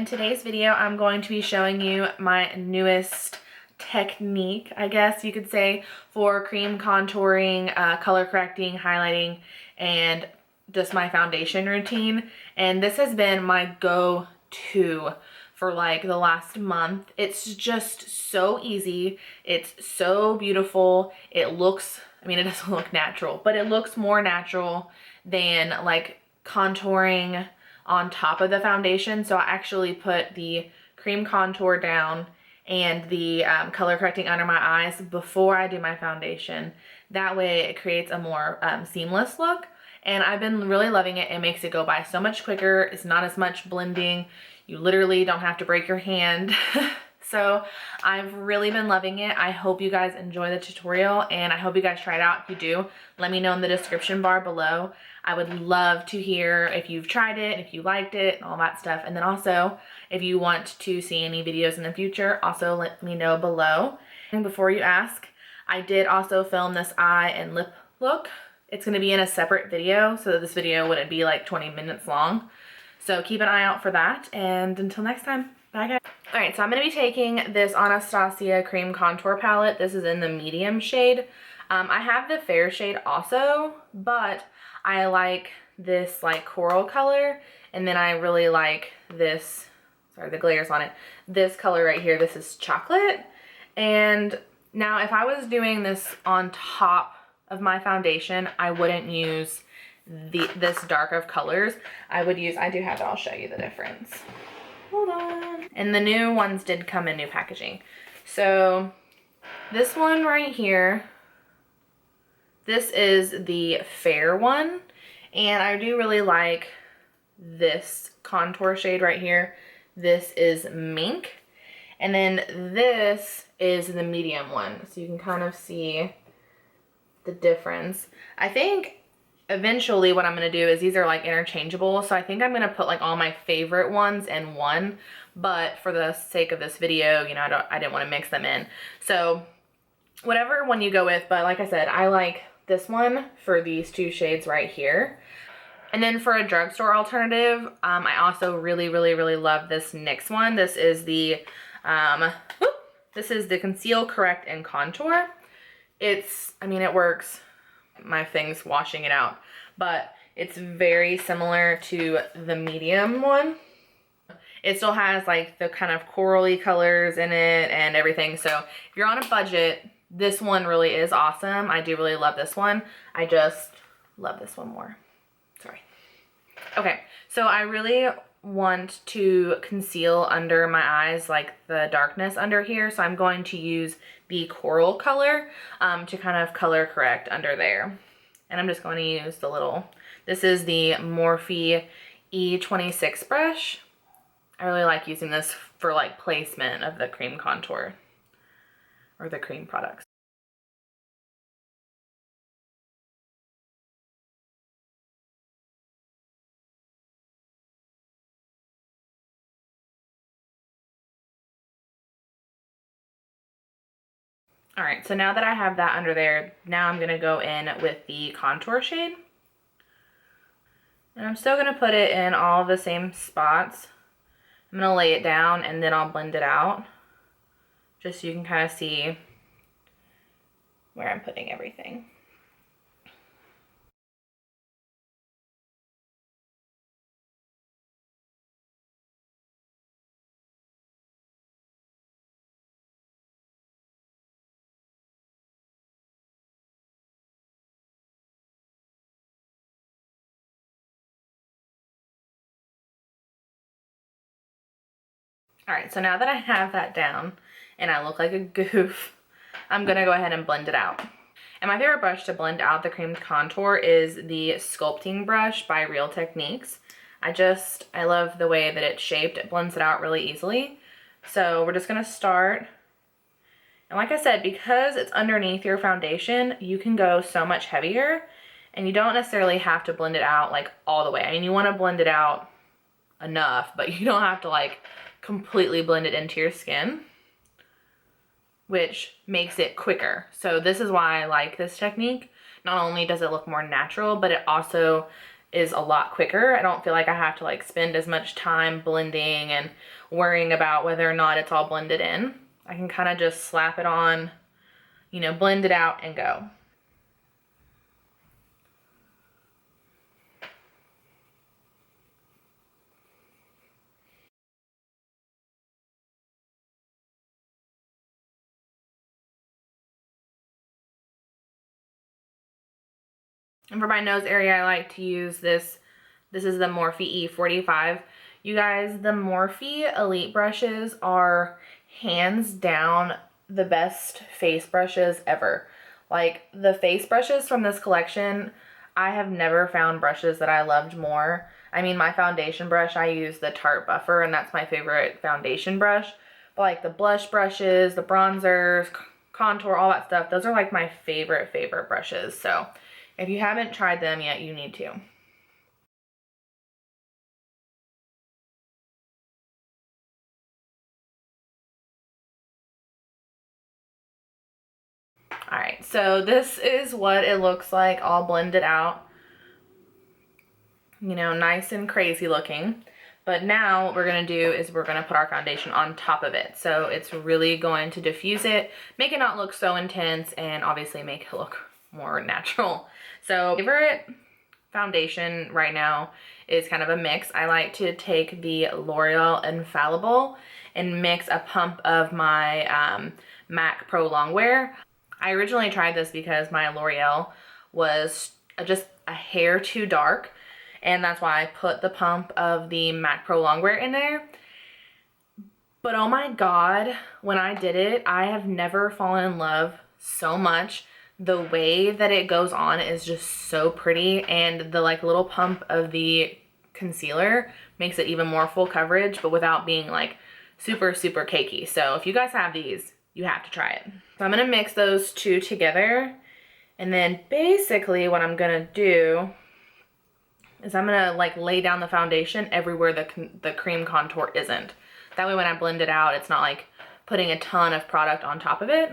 in today's video, I'm going to be showing you my newest technique, I guess you could say, for cream contouring, color correcting, highlighting, and just my foundation routine. And this has been my go-to for like the last month. It's just so easy. It's so beautiful. It looks, I mean, it doesn't look natural, but it looks more natural than like contouring on top of the foundation. So I actually put the cream contour down and the color correcting under my eyes before I do my foundation. That way it creates a more seamless look. And I've been really loving it. It makes it go by so much quicker. It's not as much blending. You literally don't have to break your hand. So I've really been loving it. I hope you guys enjoy the tutorial, and I hope you guys try it out. If you do, let me know in the description bar below. I would love to hear if you've tried it, if you liked it, and all that stuff. And then also, if you want to see any videos in the future, also let me know below. And before you ask, I did also film this eye and lip look. It's going to be in a separate video, so that this video wouldn't be like 20 minutes long. So keep an eye out for that, and until next time, bye guys. Alright, so I'm going to be taking this Anastasia cream contour palette. This is in the medium shade. I have the fair shade also, but I like this like coral color, and then I really like this, sorry, the glare's on it, this color right here. This is chocolate. And now if I was doing this on top of my foundation, I wouldn't use this dark of colors. I would use, I do have it, I'll show you the difference. Hold on. And the new ones did come in new packaging. So this one right here, this is the fair one. And I do really like this contour shade right here. This is mink. And then this is the medium one. So you can kind of see the difference. I think eventually what I'm going to do is these are like interchangeable. So I think I'm going to put like all my favorite ones in one. But for the sake of this video, you know, I didn't want to mix them in. So whatever one you go with. But like I said, I like this one for these two shades right here. And then for a drugstore alternative, I also really love this NYX one. This is the Conceal, Correct, and Contour. It's, I mean, it works. My thing's washing it out, but it's very similar to the medium one. It still has like the kind of corally colors in it and everything. So if you're on a budget, this one really is awesome. I do really love this one. I just love this one more. Sorry. Okay, so I really want to conceal under my eyes, like the darkness under here. So I'm going to use the coral color to kind of color correct under there. And I'm just going to use the little, this is the Morphe E26 brush. I really like using this for like placement of the cream contour or the cream products. All right, so now that I have that under there, now I'm gonna go in with the contour shade. And I'm still gonna put it in all the same spots. I'm gonna lay it down and then I'll blend it out, just so you can kind of see where I'm putting everything. All right, so now that I have that down and I look like a goof, I'm gonna go ahead and blend it out. And my favorite brush to blend out the cream contour is the sculpting brush by Real Techniques. I love the way that it's shaped. It blends it out really easily. So we're just gonna start. And like I said, because it's underneath your foundation, you can go so much heavier and you don't necessarily have to blend it out like all the way. I mean, you wanna blend it out enough, but you don't have to like completely blend it into your skin, which makes it quicker. So this is why I like this technique. Not only does it look more natural, but it also is a lot quicker. I don't feel like I have to like spend as much time blending and worrying about whether or not it's all blended in. I can kind of just slap it on, you know, blend it out and go. And for my nose area, I like to use this. This is the Morphe E45. You guys, the Morphe Elite brushes are hands down the best face brushes ever. Like, the face brushes from this collection, I have never found brushes that I loved more. I mean, my foundation brush, I use the Tarte Buffer, and that's my favorite foundation brush. But like the blush brushes, the bronzers, contour, all that stuff, those are like my favorite brushes. So if you haven't tried them yet, you need to. All right, so this is what it looks like all blended out. You know, nice and crazy looking. But now what we're gonna do is we're gonna put our foundation on top of it. So it's really going to diffuse it, make it not look so intense, and obviously make it look more natural. So favorite foundation right now is kind of a mix. I like to take the L'Oreal Infallible and mix a pump of my MAC Pro Longwear. I originally tried this because my L'Oreal was just a hair too dark, and that's why I put the pump of the MAC Pro Longwear in there. But oh my God, when I did it, I have never fallen in love so much. The way that it goes on is just so pretty, and the like little pump of the concealer makes it even more full coverage, but without being like super cakey. So if you guys have these, you have to try it. So I'm gonna mix those two together, and then basically what I'm gonna do is I'm gonna like lay down the foundation everywhere the cream contour isn't. That way when I blend it out, it's not like putting a ton of product on top of it.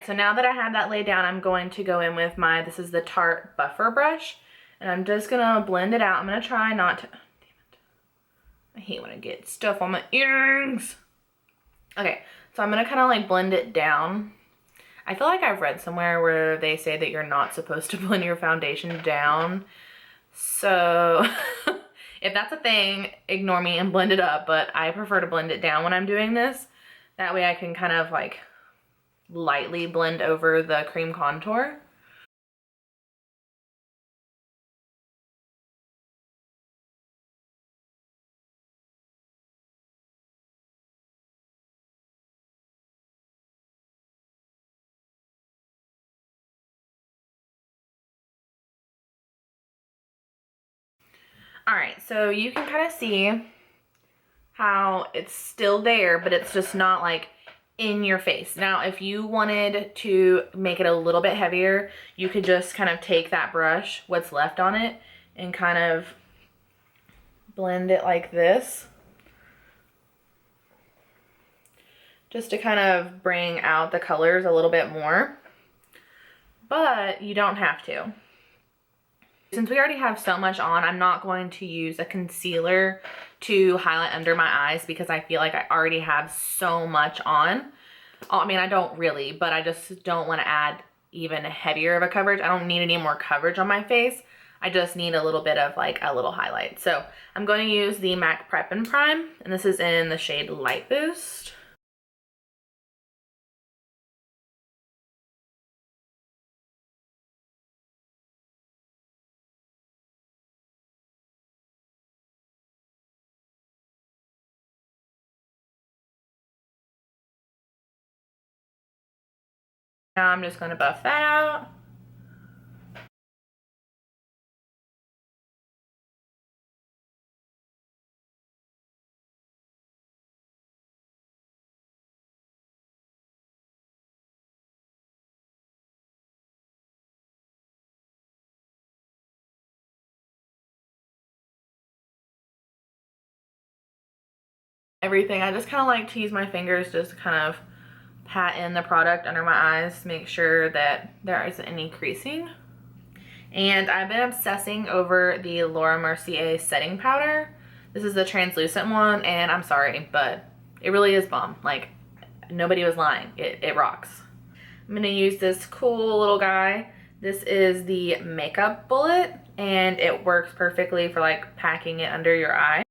So now that I have that laid down, I'm going to go in with my, this is the Tarte Buffer brush, and I'm just gonna blend it out. I'm gonna try not to, damn it. I hate when I get stuff on my earrings. Okay, so I'm gonna kind of like blend it down. I feel like I've read somewhere where they say that you're not supposed to blend your foundation down. So if that's a thing, ignore me and blend it up, but I prefer to blend it down when I'm doing this. That way I can kind of like lightly blend over the cream contour. All right, so you can kind of see how it's still there, but it's just not like in your face. Now, if you wanted to make it a little bit heavier, you could just kind of take that brush, what's left on it, and kind of blend it like this. Just to kind of bring out the colors a little bit more. But you don't have to. Since we already have so much on, I'm not going to use a concealer to highlight under my eyes because I feel like I already have so much on. I mean, I don't really, but I just don't want to add even heavier of a coverage. I don't need any more coverage on my face. I just need a little bit of like a little highlight. So I'm going to use the MAC Prep and Prime, and this is in the shade Light Boost. Now I'm just going to buff that out. everything. I just kind of like to use my fingers just to kind of pat in the product under my eyes to make sure that there isn't any creasing. And I've been obsessing over the Laura Mercier setting powder. This is the translucent one, and I'm sorry, but it really is bomb. Like, nobody was lying. It rocks. I'm gonna use this cool little guy. This is the Makeup Bullet, and it works perfectly for like packing it under your eye.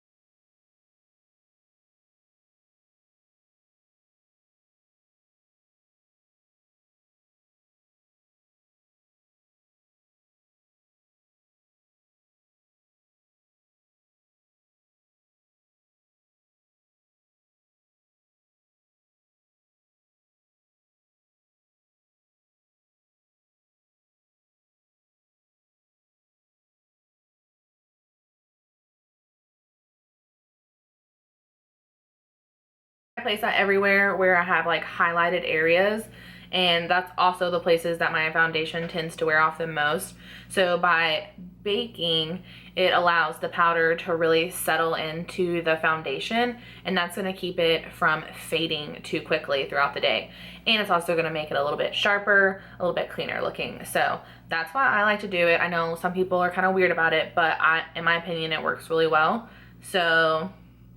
I place that everywhere where I have like highlighted areas, and that's also the places that my foundation tends to wear off the most. So by baking, it allows the powder to really settle into the foundation, and that's going to keep it from fading too quickly throughout the day. And it's also going to make it a little bit sharper, a little bit cleaner looking. So that's why I like to do it. I know some people are kind of weird about it, but in my opinion, it works really well. So,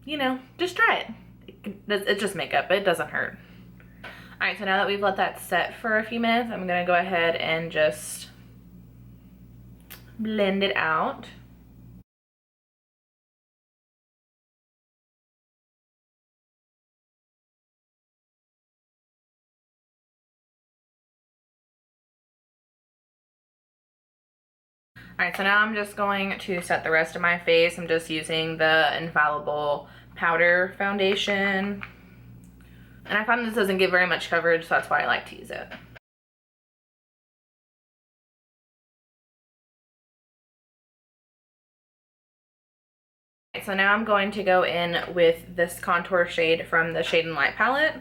you know, just try it. It's just makeup, it doesn't hurt. Alright, so now that we've let that set for a few minutes, I'm gonna go ahead and just blend it out. Alright, so now I'm just going to set the rest of my face. I'm just using the Infallible Powder Foundation. And I find this doesn't give very much coverage, so that's why I like to use it. So now I'm going to go in with this contour shade from the Shade and Light palette.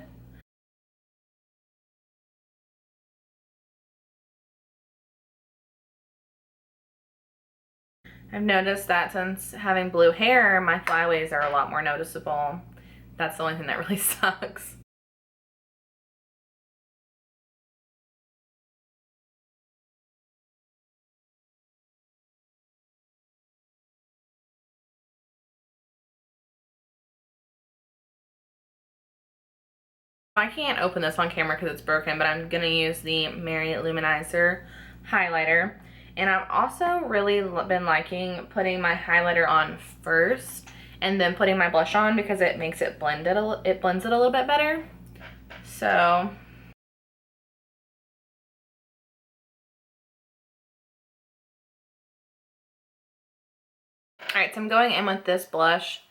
I've noticed that since having blue hair, my flyaways are a lot more noticeable. That's the only thing that really sucks. I can't open this on camera because it's broken, but I'm gonna use the Mary Lou Manizer highlighter. And I've also really been liking putting my highlighter on first and then putting my blush on because it makes it blends it a little bit better. So alright, so I'm going in with this blush.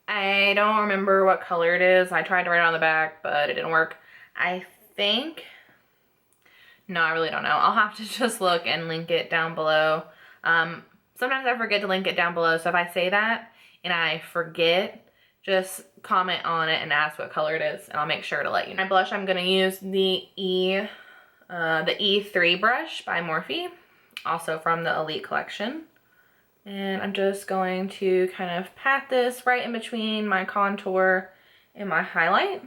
I don't remember what color it is. I tried to write it on the back, but it didn't work. I think, no, I really don't know. I'll have to just look and link it down below. Sometimes I forget to link it down below, so if I say that and I forget, just comment on it and ask what color it is, and I'll make sure to let you know. My blush, I'm gonna use the E3 brush by Morphe, also from the Elite collection. And I'm just going to kind of pat this right in between my contour and my highlight.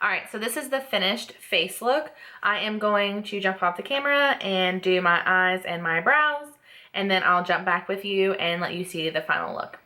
Alright, so this is the finished face look. I am going to jump off the camera and do my eyes and my brows, and then I'll jump back with you and let you see the final look.